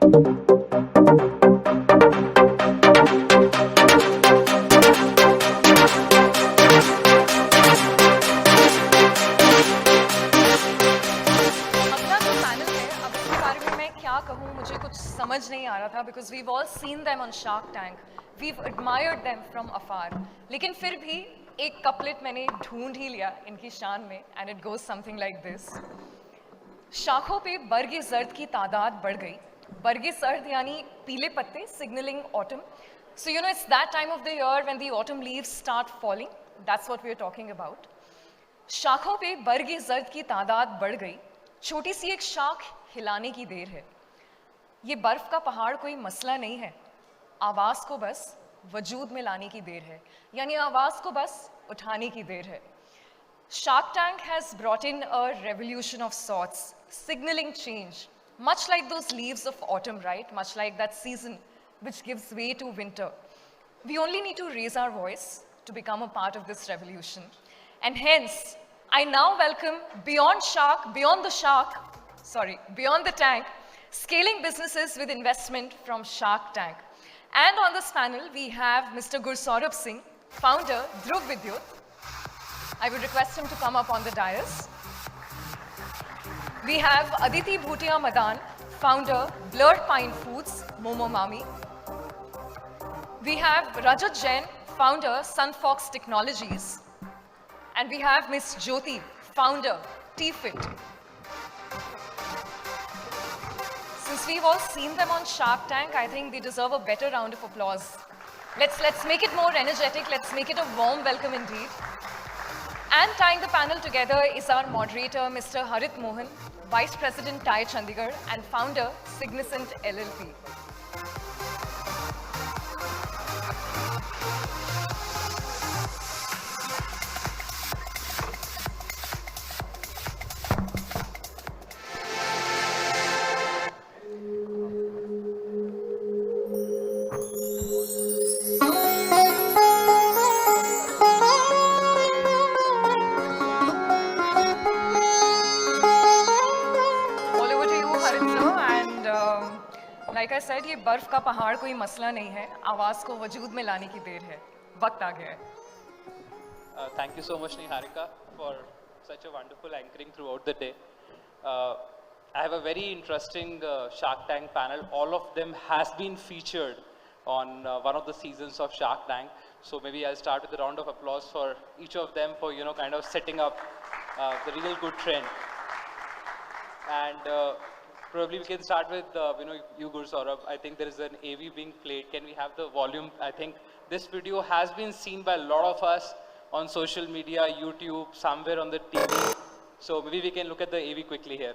समझ नहीं आ रहा था because we've all seen them on Shark Tank, we've admired them from afar. लेकिन फिर भी एक कपलेट मैंने ढूंढ ही लिया इनकी शान में and it goes something like this. शाखों पे बरगे जर्द की तादाद बढ़ गई. बरगे जर्द यानी पीले पत्ते signaling autumn. So you know it's that time of the year when the autumn leaves start falling. That's what we're talking about. शाखों पे बरगे जर्द की तादाद बढ़ गई. छोटी सी एक शाख हिलाने की देर है. ये बर्फ का पहाड़ कोई मसला नहीं है, आवाज़ को बस वजूद में लाने की देर है, यानी आवाज़ को बस उठाने की देर है. Shark Tank has brought in a revolution of sorts, signaling change, much like those leaves of autumn, right? Much like that season which gives way to winter. We only need to raise our voice to become a part of this revolution. And hence, I now welcome beyond the tank, scaling businesses with investment from Shark Tank. And on this panel, we have Mr. Gursaurabh Singh, founder, Dhruv Vidyut. I would request him to come up on the dais. We have Aditi Bhutia Madan, founder, BluePine Foods, Momo, Mami. We have Rajat Jain, founder, Sunfox Technologies. And we have Miss Jyoti, founder, TeaFit. Since we've all seen them on Shark Tank, I think they deserve a better round of applause. Let's make it more energetic. Let's make it a warm welcome indeed. And tying the panel together is our moderator, Mr. Harit Mohan, Vice President, TiE Chandigarh, and founder, Signicent LLP. Like I said, ये बर्फ का पहाड़ कोई मसला नहीं है, आवाज़ को वजूद में लाने की देर है, वक्त आ गया है. Thank you so much, Niharika, for such a wonderful anchoring throughout the day. I have a very interesting Shark Tank panel. All of them has been featured on one of the seasons of Shark Tank. So maybe I'll start with a round of applause for each of them for, you know, kind of setting up the real good trend. And probably we can start with, you Gursaurabh. I think there is an AV being played. Can we have the volume? I think this video has been seen by a lot of us on social media, YouTube, somewhere on the TV. So maybe we can look at the AV quickly here.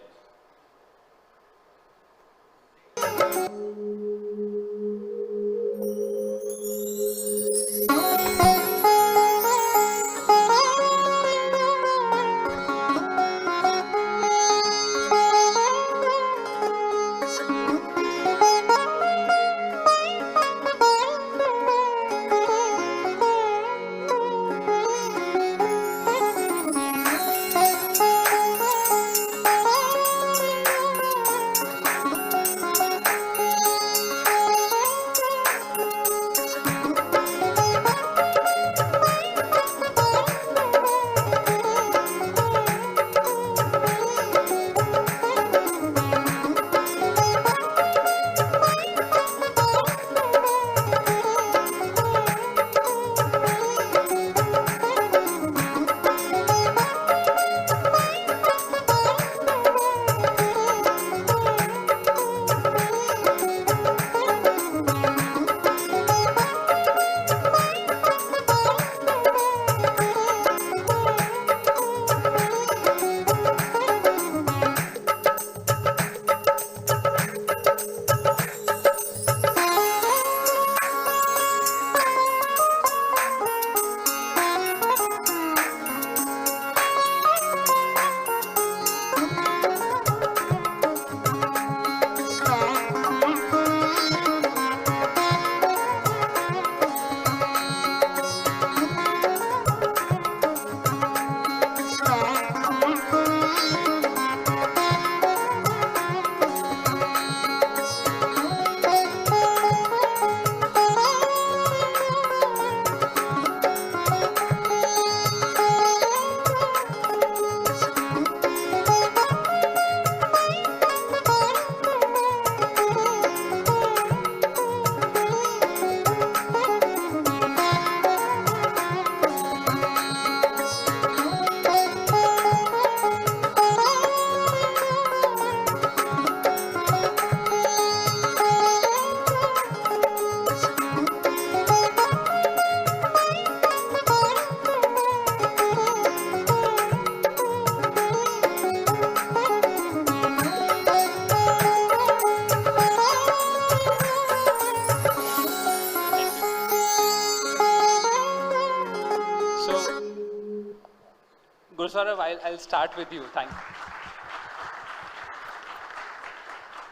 Gursaurabh, I'll start with you. Thank you.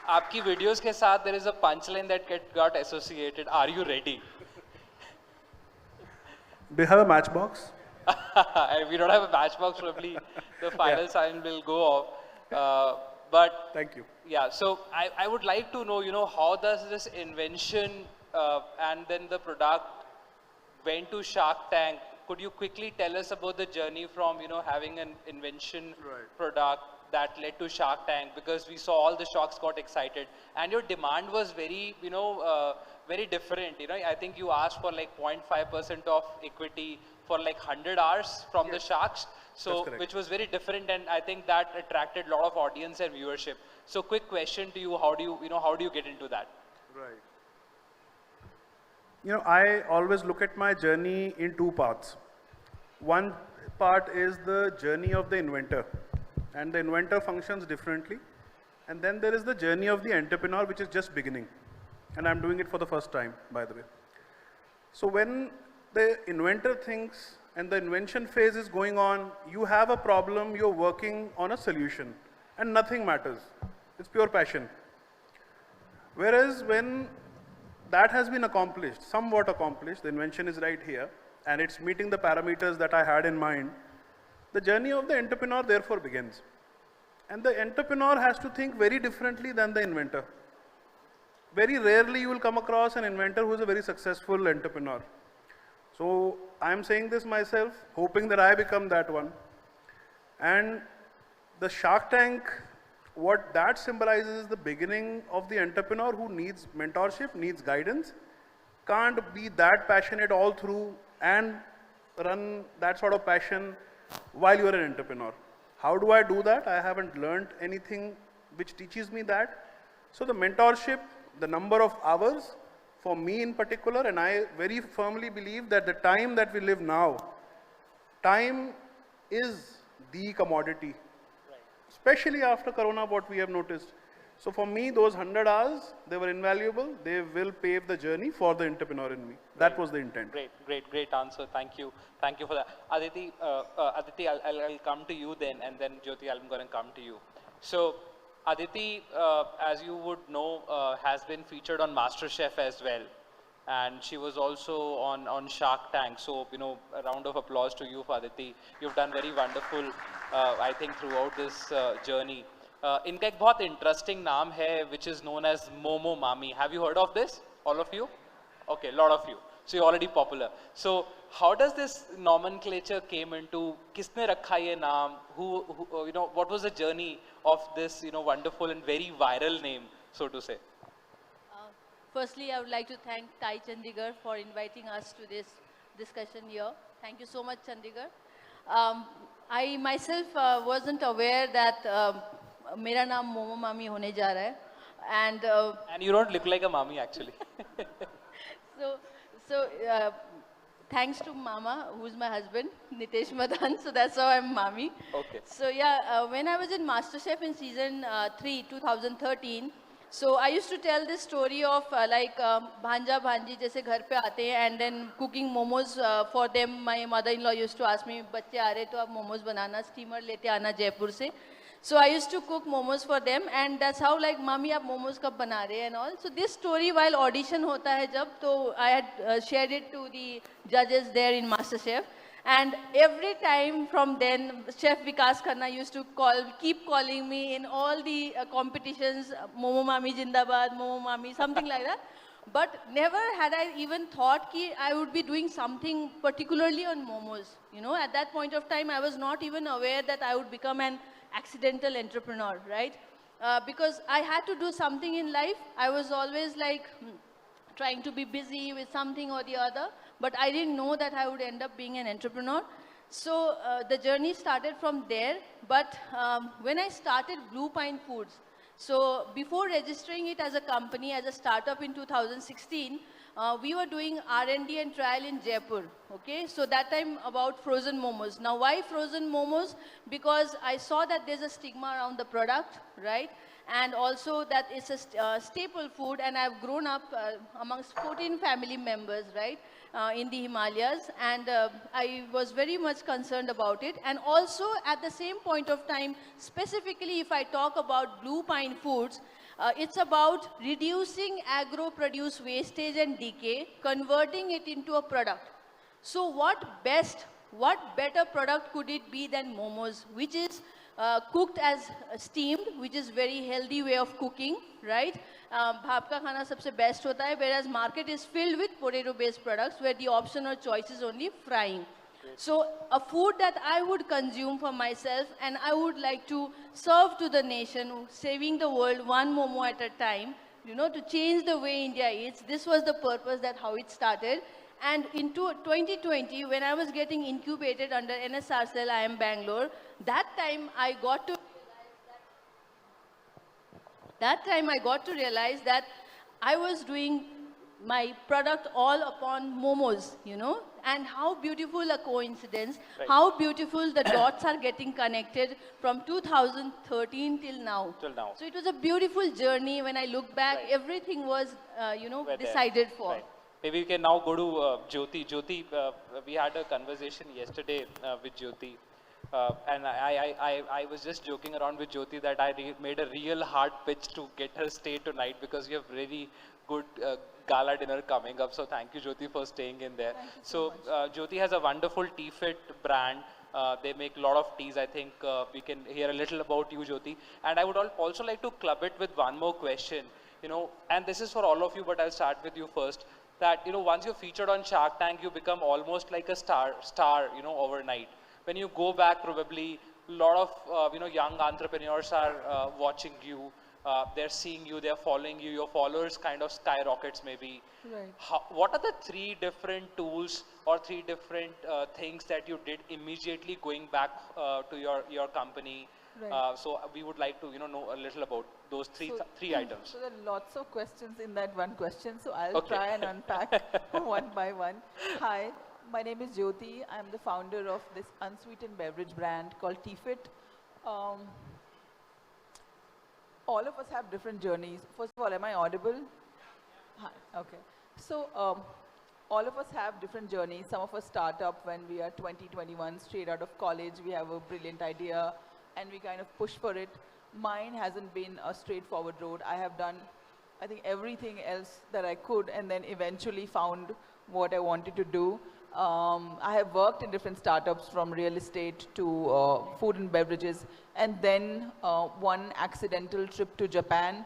आपकी videos के साथ there is a punchline that got associated. Are you ready? Do you have a matchbox? We don't have a matchbox, probably the final sign will go off. But Thank you. yeah, so I would like to know, how does this invention and then the product went to Shark Tank? Could you quickly tell us about the journey from, having an invention product that led to Shark Tank? Because we saw all the sharks got excited and your demand was very, very different. I think you asked for like 0.5% of equity for like 100 hours from the sharks. So, which was very different, and I think that attracted a lot of audience and viewership. So, quick question to you: how do you get into that? Right. I always look at my journey in two parts. One part is the journey of the inventor, and the inventor functions differently. And then there is the journey of the entrepreneur, which is just beginning. And I'm doing it for the first time, by the way. So when the inventor thinks and the invention phase is going on, you have a problem, you're working on a solution, and nothing matters. It's pure passion. Whereas when that has been accomplished, somewhat accomplished, the invention is right here, and it's meeting the parameters that I had in mind, the journey of the entrepreneur therefore begins. And the entrepreneur has to think very differently than the inventor. Very rarely you will come across an inventor who is a very successful entrepreneur. So I'm saying this myself, hoping that I become that one. And the Shark Tank, what that symbolizes is the beginning of the entrepreneur who needs mentorship, needs guidance, can't be that passionate all through and run that sort of passion while you are an entrepreneur. How do I do that? I haven't learned anything which teaches me that. So the mentorship, the number of hours, for me in particular, and I very firmly believe that the time that we live now, time is the commodity. Especially after Corona, what we have noticed. So for me, those 100 hours, they were invaluable. They will pave the journey for the entrepreneur in me. That was the intent. Great answer. Thank you for that. Aditi, I'll come to you then, and then Jyoti, I'm going to come to you. So Aditi, as you would know, has been featured on MasterChef as well. And she was also on Shark Tank. So, a round of applause to you, Aditi. You've done very wonderful, I think, throughout this journey. इनका एक बहुत interesting नाम है, which is known as Momo Mami. Have you heard of this? All of you? Okay, a lot of you. So you're already popular. So how does this nomenclature came into? किसने रखा ये नाम? Who, what was the journey of this, wonderful and very viral name, so to say? Firstly, I would like to thank Thai Chandigarh for inviting us to this discussion here. Thank you so much, Chandigarh. I myself wasn't aware that मेरा नाम मोमो मामी होने जा रहा है, and you don't look like a mommy actually. so thanks to Mama, who's my husband, Nitesh Madan, so that's how I'm Mami. Okay. So yeah, when I was in MasterChef in season 3, 2013, so I used to tell this story of bhanja bhanji जैसे घर पे आते हैं, and then cooking momos for them. My mother-in-law used to ask me, बच्चे आ रहे तो आप momos बनाना, steamer लेते आना जयपुर से. So I used to cook momos for them, and that's how mami आप momos कब बना रहे and all. So this story while audition होता है जब, तो I had shared it to the judges there in MasterChef, and every time from then Chef Vikas Khanna used to keep calling me in all the competitions, Momo Mami Jindabad, Momo Mami, something like that. But never had I even thought that I would be doing something particularly on momos. At that point of time, I was not even aware that I would become an accidental entrepreneur, right? Because I had to do something in life. I was always trying to be busy with something or the other, but I didn't know that I would end up being an entrepreneur. So the journey started from there. But when I started BluePine Foods, so before registering it as a company, as a startup in 2016, we were doing R&D and trial in Jaipur, okay? So that time about frozen momos. Now why frozen momos? Because I saw that there's a stigma around the product, right? and also that it's a staple food, and I've grown up amongst 14 family members, right, in the Himalayas, and I was very much concerned about it. And also at the same point of time, specifically if I talk about BluePine Foods, it's about reducing agro-produce wastage and decay, converting it into a product. So what better product could it be than momos, which is cooked as steamed, which is very healthy way of cooking, right? Bhap ka khana sabse best hota hai, whereas market is filled with potato-based products where the option or choice is only frying. So a food that I would consume for myself and I would like to serve to the nation, saving the world one momo at a time, you know, to change the way India eats. This was the purpose, that how it started. And in 2020, when I was getting incubated under NSRCell, IIM Bangalore, that time I got to realize that I was doing my product all upon momos, you know, and how beautiful a coincidence, how beautiful the dots are getting connected from 2013 till now. So it was a beautiful journey. When I look back, everything was, you know, decided for. Maybe we can now go to Jyoti. Jyoti, we had a conversation yesterday with Jyoti. And I was just joking around with Jyoti that I made a real hard pitch to get her stay tonight because we have really good gala dinner coming up. So thank you, Jyoti, for staying in there. So Jyoti has a wonderful TeaFit brand. They make a lot of teas. I think we can hear a little about you, Jyoti. And I would also like to club it with one more question. You know, and this is for all of you, but I'll start with you first. That, you know, once you're featured on Shark Tank, you become almost like a star, you know, overnight. When you go back, probably a lot of, you know, young entrepreneurs are watching you. They're seeing you, they're following you. Your followers kind of skyrockets maybe. Right. What are the 3 different tools or 3 different things that you did immediately going back to your company? Right. So we would like to, you know a little about those three items. So there are lots of questions in that one question. So I'll try and unpack one by one. Hi, my name is Jyoti. I'm the founder of this unsweetened beverage brand called TeaFit. All of us have different journeys. First of all, am I audible? Hi, okay. So all of us have different journeys. Some of us start up when we are 20, 21, straight out of college. We have a brilliant idea and we kind of push for it. Mine hasn't been a straightforward road. I have done, I think, everything else that I could and then eventually found what I wanted to do. I have worked in different startups from real estate to food and beverages, and then one accidental trip to Japan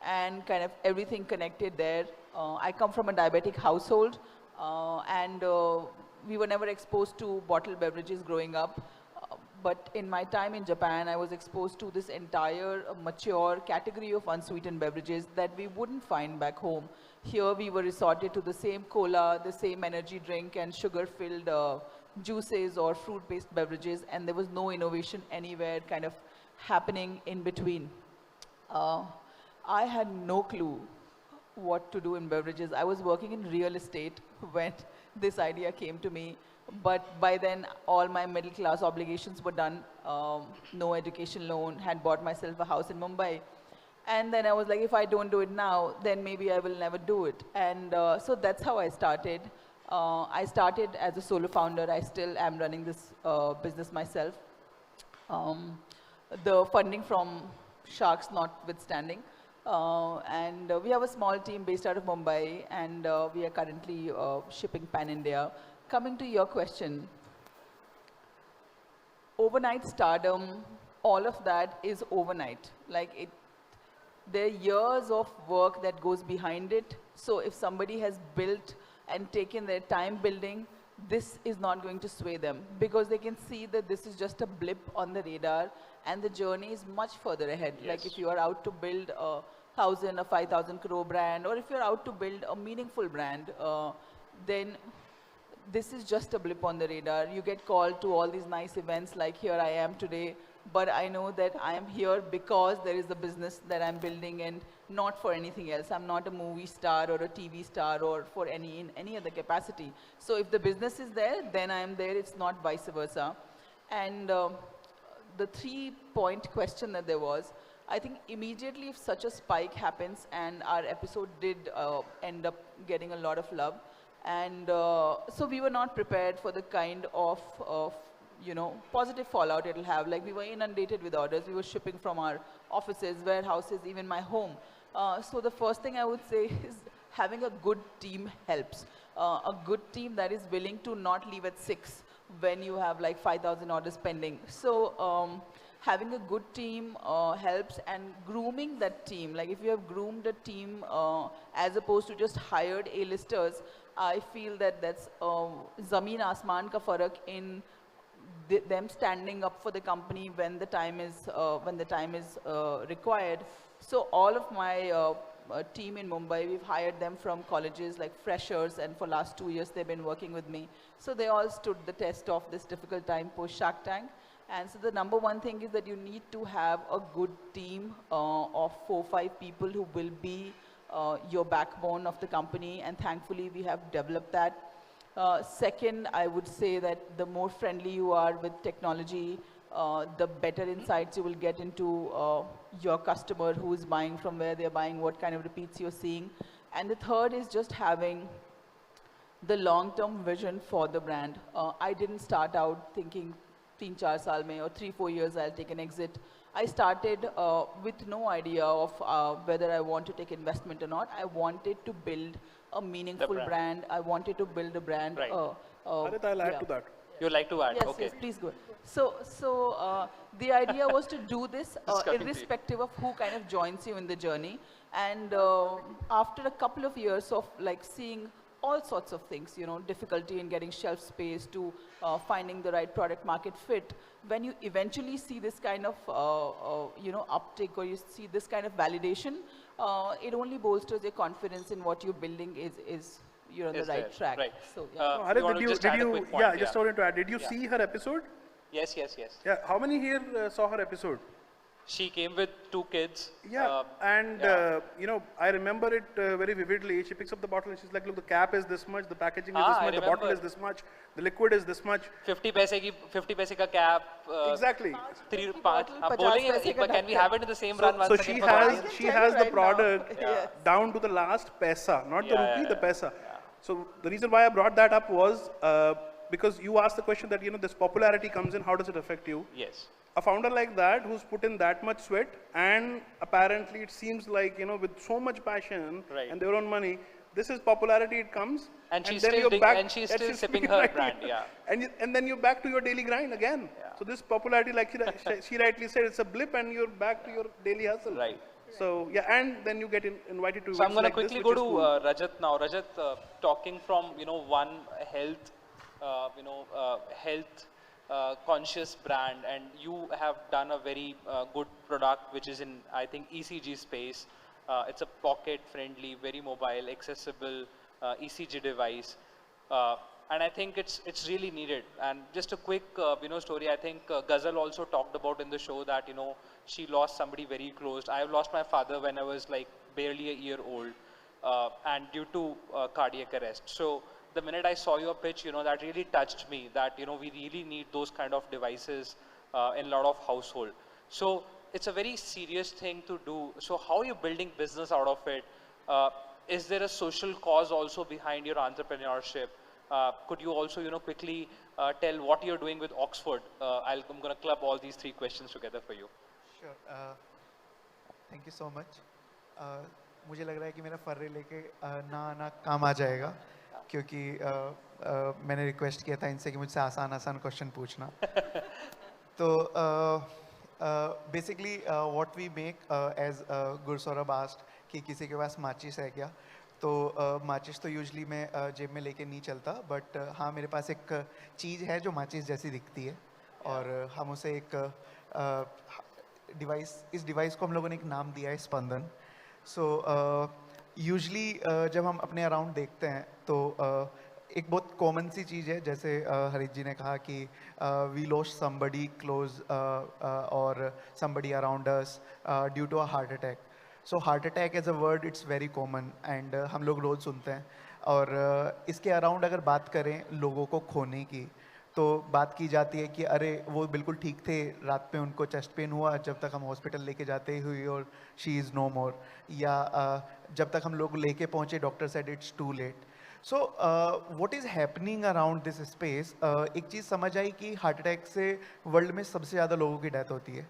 and kind of everything connected there. I come from a diabetic household and we were never exposed to bottled beverages growing up. But in my time in Japan, I was exposed to this entire mature category of unsweetened beverages that we wouldn't find back home. Here we were resorted to the same cola, the same energy drink and sugar-filled juices or fruit-based beverages, and there was no innovation anywhere kind of happening in between. I had no clue what to do in beverages. I was working in real estate when this idea came to me. But by then, all my middle class obligations were done. No education loan, had bought myself a house in Mumbai. And then I was like, if I don't do it now, then maybe I will never do it. And so that's how I started. I started as a solo founder. I still am running this business myself. The funding from Sharks notwithstanding. And we have a small team based out of Mumbai, and we are currently shipping pan-India. Coming to your question, overnight stardom, all of that is overnight. Like there are years of work that goes behind it. So if somebody has built and taken their time building, this is not going to sway them because they can see that this is just a blip on the radar and the journey is much further ahead. Yes. Like if you are out to build a 1,000 or 5,000 crore brand, or if you're out to build a meaningful brand, then this is just a blip on the radar. You get called to all these nice events like here I am today, but I know that I am here because there is a business that I'm building and not for anything else. I'm not a movie star or a TV star or for in any other capacity. So if the business is there, then I am there. It's not vice versa. And the 3-point question that there was, I think immediately if such a spike happens, and our episode did end up getting a lot of love, and so we were not prepared for the kind of you know, positive fallout it'll have. Like, we were inundated with orders. We were shipping from our offices, warehouses, even my home. So the first thing I would say is having a good team helps. A good team that is willing to not leave at 6 when you have like 5,000 orders pending. So having a good team helps, and grooming that team. Like, if you have groomed a team as opposed to just hired A-listers, I feel that that's zameen asman ka farak in them standing up for the company when the time is required. So all of my team in Mumbai, we've hired them from colleges like freshers, and for last 2 years they've been working with me. So they all stood the test of this difficult time post Shark Tank. And so the number one thing is that you need to have a good team of 4-5 people who will be your backbone of the company, and thankfully we have developed that. Second, I would say that the more friendly you are with technology, the better insights you will get into your customer, who is buying, from where they're buying, what kind of repeats you're seeing. And the third is just having the long-term vision for the brand. I didn't start out thinking 3-4 saal mein or 3-4 years I'll take an exit. I started with no idea of whether I want to take investment or not. I wanted to build a meaningful brand. I wanted to build a brand. Right. Harit, I'll add to that. You'd like to add? Yes, Okay. yes, please go. So the idea was to do this irrespective of who kind of joins you in the journey. And after a couple of years of like seeing all sorts of things, you know, difficulty in getting shelf space to finding the right product market fit, when you eventually see this kind of, you know, uptick, or you see this kind of validation, it only bolsters your confidence in what you're building is you're on the right track. Right. So, yeah. Harit, just wanted to add, did you Yeah. see her episode? Yes. Yeah, how many here saw her episode? She came with 2 kids. Yeah, you know, I remember it very vividly. She picks up the bottle and she's like, look, the cap is this much, the packaging is this I much, the bottle remember. is this much, the liquid is this much. 50 paise ka cap. Exactly. 3 bottle, 5. 50 बोलेंगे, paise ka can we have it in the same So, run once so again she for the has audience? she has the Right now. product Yes. down to the last paisa, not the Yeah, rupee, the paisa. So the reason why I brought that up was because you asked the question that, you know, this popularity comes in, how does it affect you? Yes. A founder like that who's put in that much sweat, and apparently it seems like, you know, with so much passion Right. and their own money, this is popularity, it comes. And she's then still you're back, and she's still she's sipping still her right. brand, yeah. And then you're back to your daily grind again. Yeah. So this popularity, like she rightly said, it's a blip and you're back to your daily hustle. Right. So yeah, and then you get invited to So I'm events going to like quickly this, go which to is cool. Rajat now. Rajat, talking from, you know, one health, health conscious brand, and you have done a very good product which is in, I think, ECG space. It's a pocket friendly, very mobile, accessible ECG device. And I think it's really needed. And just a quick, you know, story. I think Ghazal also talked about in the show that, you know, she lost somebody very close. I have lost my father when I was like barely a year old, and due to cardiac arrest. So the minute I saw your pitch, you know, that really touched me. That, you know, we really need those kind of devices in a lot of household. So it's a very serious thing to do. So how are you building business out of it? Is there a social cause also behind your entrepreneurship? Could you also, you know, quickly tell what you're doing with Oxford? I'm going to club all these 3 questions together for you. Sure. Thank you so much. मुझे लग रहा है कि मेरा फर्रे लेके ना आना काम आ जाएगा, क्योंकि मैंने रिक्वेस्ट किया था इनसे कि मुझसे आसान क्वेश्चन पूछना. तो basically what we make as Gursaurabh asked कि किसी के पास माचिस है क्या, तो माचिस तो यूजली मैं जेब में लेके नहीं चलता, बट हाँ मेरे पास एक चीज़ है जो माचिस जैसी दिखती है, और हम उसे एक इस डिवाइस को हम लोगों ने एक नाम दिया है स्पंदन. सो यूजली जब हम अपने अराउंड देखते हैं तो एक बहुत कॉमन सी चीज़ है, जैसे हरित जी ने कहा कि वी लॉस्ट समबडी क्लोज और somebody around us due to a heart attack. So heart attack as a word it's very common and हम लोग रोज़ सुनते हैं, और इसके अराउंड अगर बात करें लोगों को खोने की, तो बात की जाती है कि अरे वो बिल्कुल ठीक थे, रात में उनको चेस्ट पेन हुआ, जब तक हम हॉस्पिटल लेके जाते हुई और शी इज़ नो मोर, या जब तक हम लोग लेके पहुँचे doctor said it's too late. So what is happening around this space. एक चीज़ समझ आई कि हार्ट अटैक से वर्ल्ड में सबसे ज़्यादा लोगों की डेथ होती है,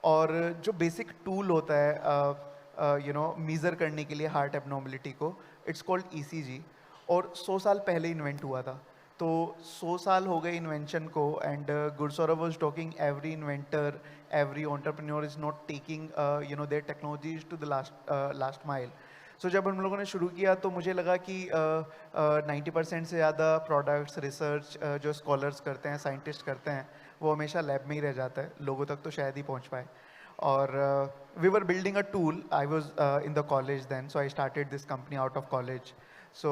और जो बेसिक टूल होता है यू नो मीज़र करने के लिए हार्ट एबनॉर्मलिटी को, इट्स कॉल्ड ECG, और 100 साल पहले इन्वेंट हुआ था. तो 100 साल हो गए इन्वेंशन को, and Gursaurabh was talking every inventor, every entrepreneur is not taking you know their technologies to the last mile. So जब हम लोगों ने शुरू किया तो मुझे लगा कि 90% से ज़्यादा प्रोडक्ट्स, रिसर्च जो स्कॉलर्स करते हैं, साइंटिस्ट करते हैं, वो हमेशा लैब में ही रह जाता है, लोगों तक तो शायद ही पहुंच पाए. और we were building a tool. I was in the college then, so I started this company out of college. So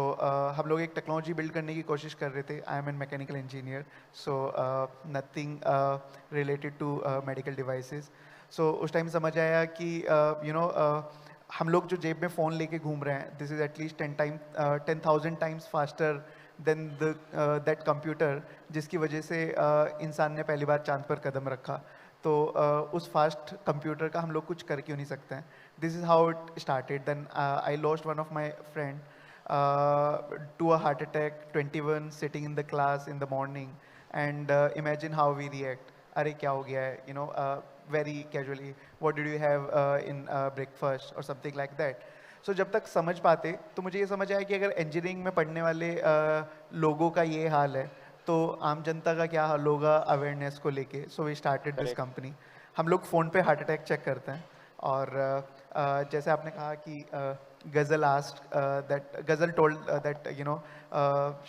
हम लोग एक टेक्नोलॉजी बिल्ड करने की कोशिश कर रहे थे. I am an mechanical engineer, so nothing related to medical devices. So उस टाइम समझ आया कि यू नो हम लोग जो जेब में फ़ोन लेके घूम रहे हैं, this is at least 10,000 times faster than that computer, जिसकी वजह से इंसान ने पहली बार चांद पर कदम रखा. तो उस फास्ट कंप्यूटर का हम लोग कुछ कर क्यों नहीं सकते हैं. This is how it started. Then I lost one of my friend to a heart attack, 21, sitting in the class in the morning, and imagine how we react. अरे क्या हो गया है, you know, very casually, what did you have in breakfast or something like that. So जब तक समझ पाते तो मुझे ये समझ आया कि अगर इंजीनियरिंग में पढ़ने वाले लोगों का ये हाल है, तो आम जनता का क्या हाल होगा अवेयरनेस को लेके. So we started this company. हम लोग फ़ोन पे हार्ट अटैक चेक करते हैं, और जैसे आपने कहा कि Ghazal asked that Ghazal told that you know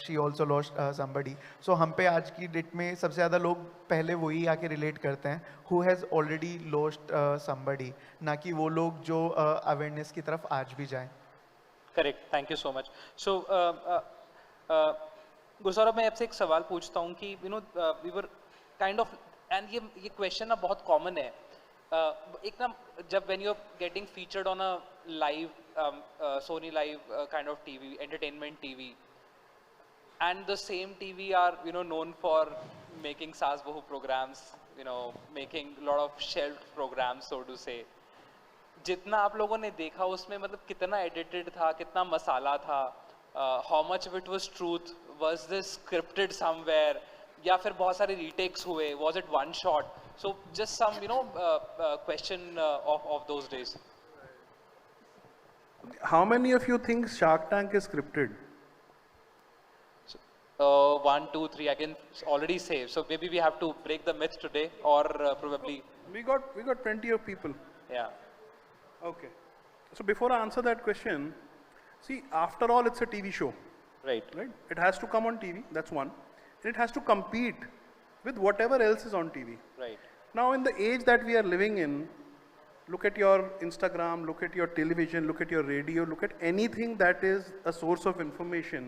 she also lost somebody. So हम पे आज की डेट में सबसे ज़्यादा लोग पहले वही आके रिलेट करते हैं who has already lost somebody, ना कि वो लोग जो अवेयरनेस की तरफ आज भी जाएं. Correct, thank you so much. So Gursaurabh, मैं आपसे एक सवाल पूछता हूँ कि you know we were kind of, and ये क्वेश्चन ना बहुत कॉमन है. एक ना जब when you are getting featured on a live Sony live kind of TV, entertainment TV, and the same TV are you know known for making saas bahu programs, you know making a lot of shelved programs, so to say. जितना आप लोगों ने देखा उसमें मतलब कितना edited था, कितना मसाला था, how much of it was truth, was this scripted somewhere, या फिर बहुत सारे retakes हुए, was it one shot? So just some you know question of those days. How many of you think Shark Tank is scripted? 1, 2, 3. I can already say. So maybe we have to break the myth today, or probably. We got plenty of people. Yeah. Okay. So before I answer that question, see, after all, it's a TV show. Right. Right. It has to come on TV. That's one. And it has to compete with whatever else is on TV. Right. Now, in the age that we are living in, look at your Instagram, look at your television, look at your radio, look at anything that is a source of information.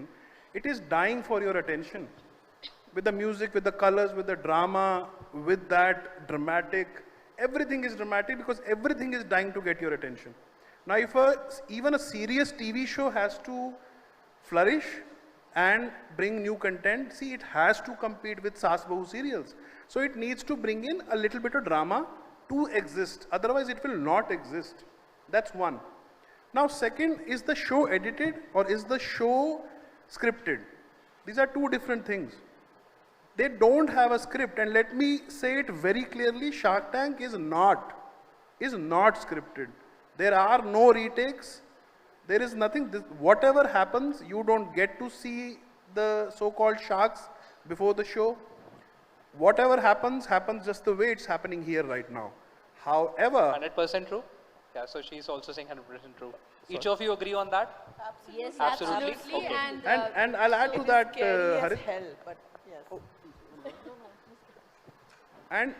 It is dying for your attention. With the music, with the colors, with the drama, with that dramatic, everything is dramatic because everything is dying to get your attention. Now, if even a serious TV show has to flourish and bring new content, see, it has to compete with Saas Bahu serials. So it needs to bring in a little bit of drama to exist, otherwise it will not exist. That's one. Now second, is the show edited or is the show scripted? These are two different things. They don't have a script, and let me say it very clearly, Shark Tank is not scripted. There are no retakes, there is nothing. Whatever happens, you don't get to see the so-called sharks before the show. Whatever happens just the way it's happening here right now. However, 100% true. Yeah, so she's also saying 100% true. Each of you agree on that? Absolutely. Yes, Absolutely. absolutely. Okay. and I'll add to that, Harit. Hell, but yes. And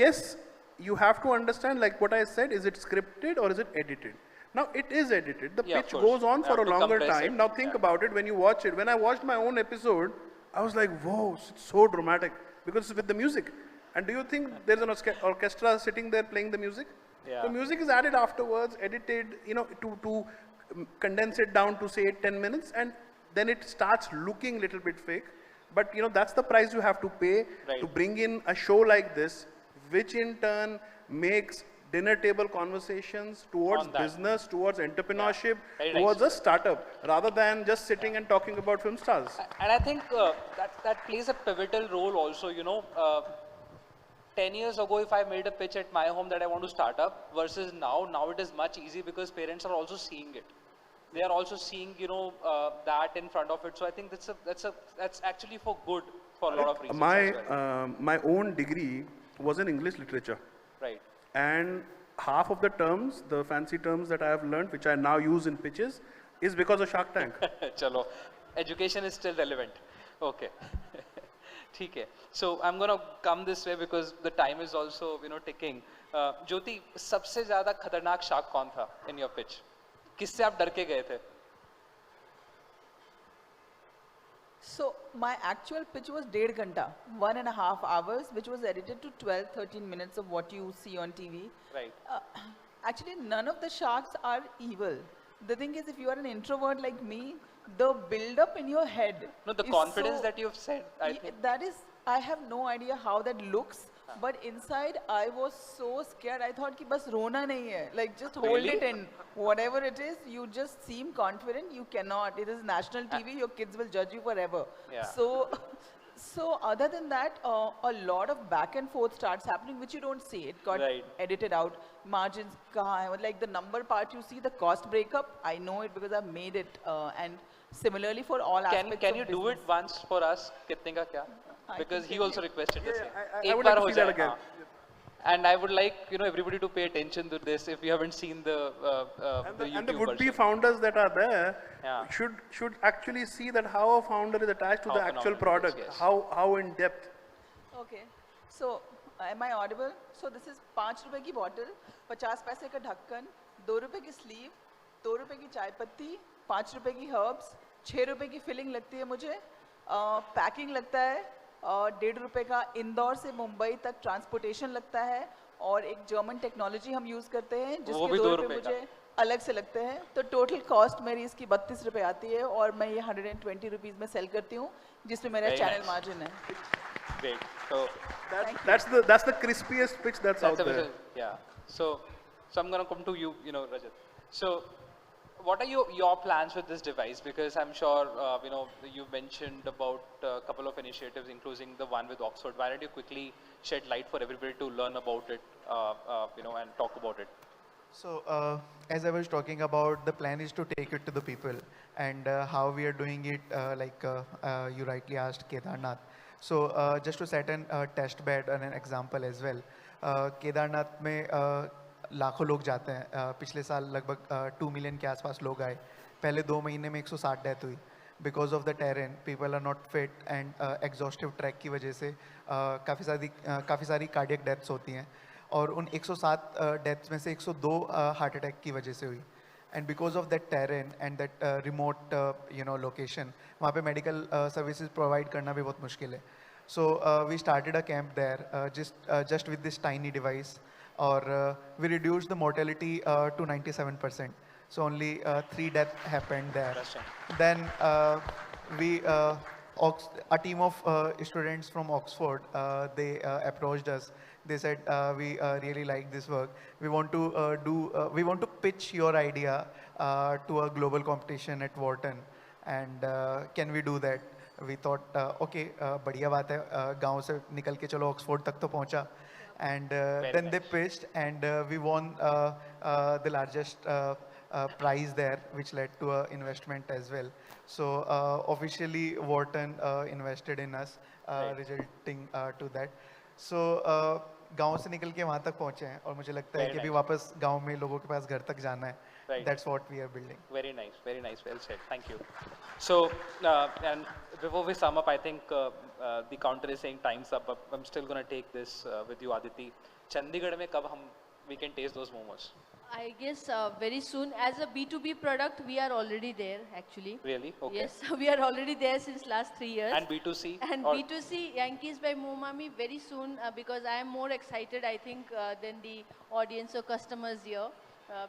yes, you have to understand, like what I said, is it scripted or is it edited? Now it is edited. The Yeah, of pitch course. goes on for Have a to longer compress time. it. Now think Yeah. about it when you watch it. When I watched my own episode, I was like, whoa, it's so dramatic because it's with the music. And do you think there's an orchestra sitting there playing the music? Yeah. The music is added afterwards, edited, you know, to condense it down to say 10 minutes, and then it starts looking a little bit fake. But you know, that's the price you have to pay Right. to bring in a show like this, which in turn makes dinner table conversations towards On that. business, towards entrepreneurship, Very towards nice. a startup, rather than just sitting and talking about film stars. And I think that plays a pivotal role also, 10 years ago, if I made a pitch at my home that I want to start up versus now it is much easier because parents are also seeing it. They are also seeing, that in front of it. So I think that's actually for good for a lot of reasons as well. My own degree was in English literature. Right. And half of the terms, the fancy terms that I have learned, which I now use in pitches, is because of Shark Tank. Chalo. Education is still relevant. Okay. ठीक है. So I'm gonna come this way because the time is also ticking. Jyoti, सबसे ज़्यादा खतरनाक shark कौन था in your pitch? किससे आप डर के गए थे? So my actual pitch was 1.5 ghanta, 1.5 hours, which was edited to 12-13 minutes of what you see on TV. Right. Actually, none of the sharks are evil. The thing is, if you are an introvert like me, the build-up in your head. No, the is confidence so- that you've said, I think. That is, I have no idea how that looks, but inside I was so scared. I thought कि बस रोना नहीं है. Like just hold Really? it in. Whatever it is, you just seem confident. You cannot. It is national TV. Your kids will judge you forever. Yeah. So other than that, a lot of back and forth starts happening, which you don't see. It got Right. edited out. Margins kahan hai? Like the number part you see, the cost breakup. I know it because I've made it. And similarly for all aspects Can of you do business. it once for us? कितने का क्या? I Because can he tell also requested the same. I एक would bar like to हो see that जाए, again. हाँ. And I would like everybody to pay attention to this if you haven't seen the And the YouTube would-be version. founders that are there Yeah. should actually see that how a founder is attached to How the actual phenomenal it is, product, yes. how in depth. Okay. So, am I audible? So this is 5 रुपए की bottle, 50 पैसे का ढक्कन, 2 रुपए की sleeve, 2 रुपए की चाय पत्ती, 5 रुपए की herbs, 6 रुपए की filling लगती है मुझे, packing लगता है, 1.5 रुपए का इंदौर से मुंबई तक transportation लगता है, और एक German technology हम use करते हैं, जिसके भी 2 2 रुपए रुपए का। मुझे अलग से लगते हैं. तो total cost मेरी इसकी 32 रुपए आती है, और मैं ये 120 रुपीस में sell करती हूँ, जिसमें मेरा Very channel nice. margin है. Great. So That's the crispiest pitch that's out that's a there. visual, yeah. So I'm gonna come to you, Rajat. So what are your plans with this device? Because I'm sure you mentioned about a couple of initiatives, including the one with Oxford. Why don't you quickly shed light for everybody to learn about it, and talk about it? So as I was talking about, the plan is to take it to the people, and how we are doing it, you rightly asked Kedarnath. So just to set an test bed and an example as well, Kedarnath में लाखों लोग जाते हैं. पिछले साल लगभग 2 million के आसपास लोग आए. पहले 2 महीने में 160 डेथ हुई. Because of the terrain, people are not fit, and exhaustive track की वजह से काफ़ी सारी कार्डियक डेथ्स होती हैं. और उन 107 डेथ्स में से 102 हार्ट अटैक की वजह से हुई. And because of that terrain and that remote location, वहाँ पे मेडिकल सर्विसेज प्रोवाइड करना भी बहुत मुश्किल है. So we started a camp there just with this tiny device, or we reduced the mortality to 97%. So only 3 deaths happened there. Then a team of students from Oxford, they approached us. They said, we really like this work. We want to pitch your idea to a global competition at Wharton, and can we do that? We thought, okay, बढ़िया बात है, गांव से निकल के चलो Oxford तक तो पहुंचा. And then they pitched, and we won the largest prize there, which led to an investment as well. So officially Wharton invested in us, resulting to that. So गांव से निकल के वहाँ तक पहुँचे हैं, और मुझे लगता है कि अभी वापस गांव में लोगों के पास घर तक जाना है. That's what we are building. Very nice, very nice. Well said. Thank you. So, and before we sum up, I think the counter is saying time's up. But I'm still going to take this with you, Aditi. Chandigarh mein kab we can taste those momos? I guess very soon. As a B2B product, we are already there actually. Really? Okay. Yes, we are already there since last 3 years. And B2C? And B2C, Yankees by Mami very soon, because I am more excited, I think, than the audience or customers here.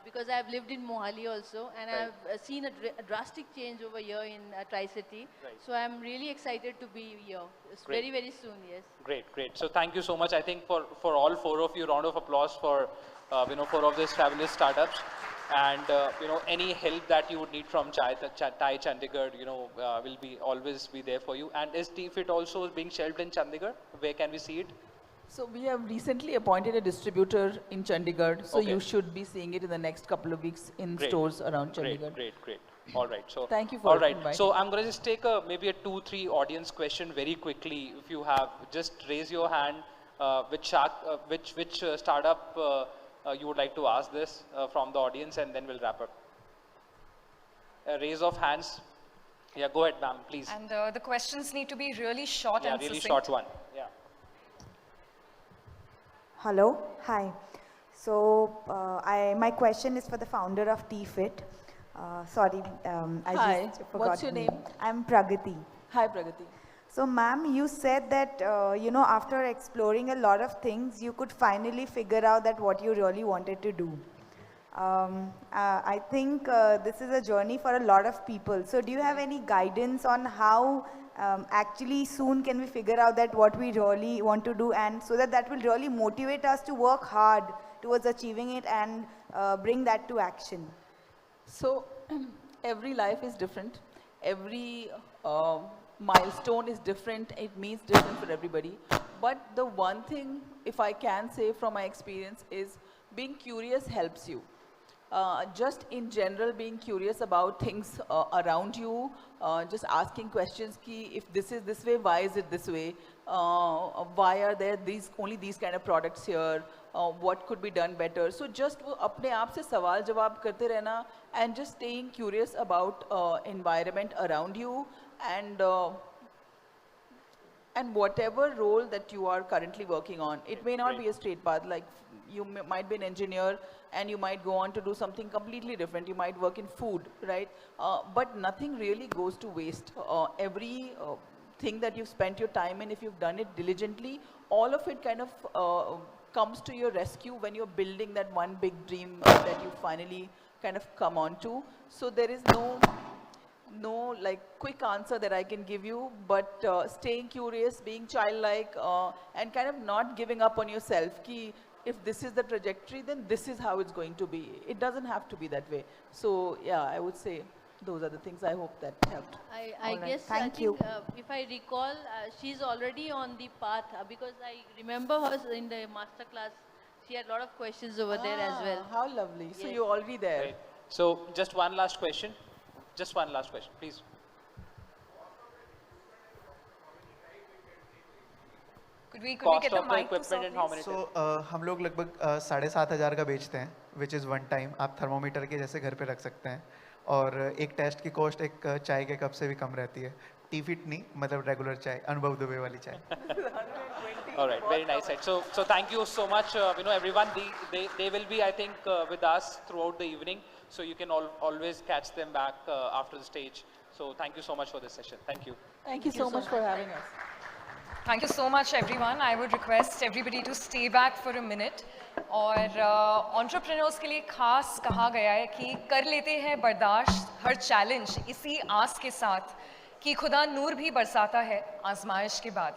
because I've lived in Mohali also, and Right. I've seen a drastic change over here in Tri-City. Right. So I'm really excited to be here. It's Great. very, very soon, yes. Great, great. So thank you so much. I think for all four of you, round of applause for four of these fabulous startups. And any help that you would need from Thai Chandigarh, will be always be there for you. And is TeaFit also being shelved in Chandigarh? Where can we see it? So we have recently appointed a distributor in Chandigarh, so Okay. you should be seeing it in the next couple of weeks in Great. stores around Great, Chandigarh. great, great. All right. So Thank you for all right. inviting So me. I'm going to just take maybe a 2-3 audience question very quickly. If you have, just raise your hand. Which startup you would like to ask this from the audience, and then we'll wrap up. Raise of hands. Yeah, go ahead, ma'am, please. And the questions need to be really short Yeah, and really succinct. short one. Yeah. Hello, hi. So my question is for the founder of TeaFit. Sorry, I Hi, just forgot. what's your name? I'm Pragati. Hi, Pragati. So ma'am, you said that, after exploring a lot of things, you could finally figure out that what you really wanted to do. I think this is a journey for a lot of people. So do you have any guidance on how actually soon can we figure out that what we really want to do, and so that will really motivate us to work hard towards achieving it and bring that to action? So every life is different. Every milestone is different. It means different for everybody. But the one thing, if I can say from my experience, is being curious helps you. Just in general, being curious about things around you, just asking questions ki, if this is this way, why is it this way? Why are there only these kind of products here? What could be done better? So just वो अपने आप से सवाल जवाब करते रहना, and just staying curious about environment around you, and whatever role that you are currently working on. It may not be a straight path, like you might be an engineer and you might go on to do something completely different. You might work in food, right? But nothing really goes to waste. Every thing that you've spent your time in, if you've done it diligently, all of it kind of comes to your rescue when you're building that one big dream that you finally kind of come on to. So there is no like quick answer that I can give you, but staying curious, being childlike, and kind of not giving up on yourself. Ki if this is the trajectory, then this is how it's going to be. It doesn't have to be that way. So yeah, I would say those are the things I hope that helped. I All right, guess, thank you. if I recall, she's already on the path because I remember her in the master class. She had a lot of questions over there as well. How lovely. So Yes. you're already there. Right. So just one last question. Just one last question, please. Could we Cost get the of the mic to equipment sir, and how please? many सो हम लोग लगभग 7,500 का बेचते हैं, which is one time. आप thermometer के जैसे घर पे रख सकते हैं, और एक टेस्ट की कॉस्ट एक चाय के कप से भी कम रहती है. TeaFit नहीं, मतलब रेगुलर चाय, अनुभव दुबे वाली चाय. All right, very nice. So thank you so much, everyone. They will be, I think, with us throughout the evening. So you can always catch them back after the stage. So thank you so much for this session. Thank you. Thank you so much for having us. Thank you so much, everyone. I would request everybody to stay back for a minute. और entrepreneurs के लिए खास कहा गया है कि कर लेते हैं बर्दाश्त हर चैलेंज इसी आस के साथ कि खुदा नूर भी बरसाता है आजमाइश के बाद.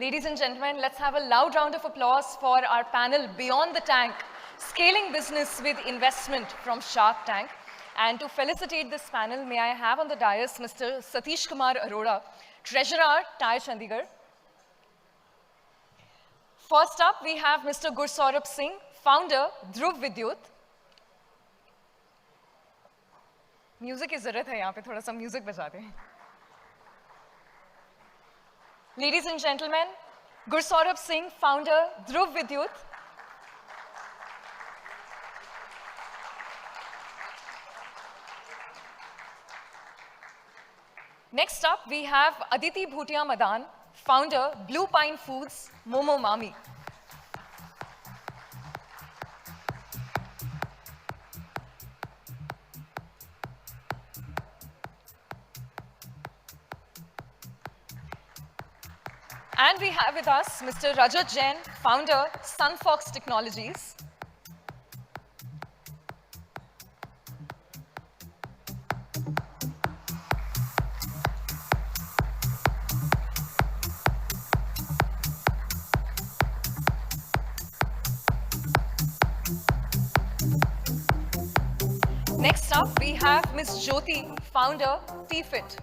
Ladies and gentlemen, let's have a loud round of applause for our panel Beyond the Tank, Scaling Business with Investment from Shark Tank. And to felicitate this panel, may I have on the dais Mr. Satish Kumar Arora, Treasurer, Thai Chandigarh. First up, we have Mr. Gursaurabh Singh, founder, Dhruv Vidyut. Music की ज़रूरत है यहाँ पे, थोड़ा सा music बजा दें. Ladies and gentlemen, Gursaurabh Singh, founder, Dhruv Vidyut. Next up, we have Aditi Bhutia Madan, founder, BluePine Foods, Momo Mami. And we have with us Mr. Rajat Jain, founder, Sunfox Technologies. we have Miss Jyoti, founder, TeaFit.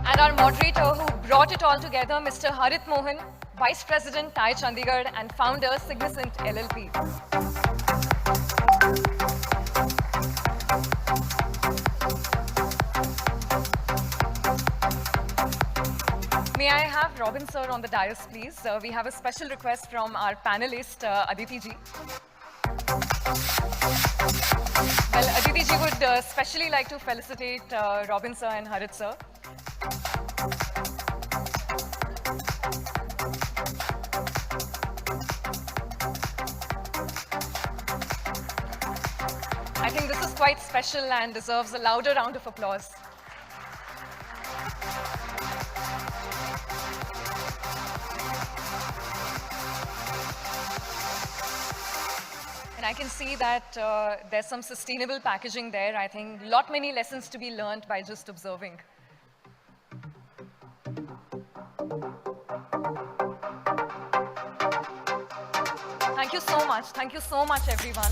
And our moderator who brought it all together, Mr. Harit Mohan, Vice President, TiE Chandigarh, and founder, Signicent LLP. May I have Robin sir on the dais, please? We have a special request from our panelist, Aditi ji. Well, Aditi ji would specially like to felicitate Robin sir and Harit sir. I think this is quite special and deserves a louder round of applause. And I can see that there's some sustainable packaging there. I think lot many lessons to be learned by just observing. Thank you so much. Thank you so much, everyone.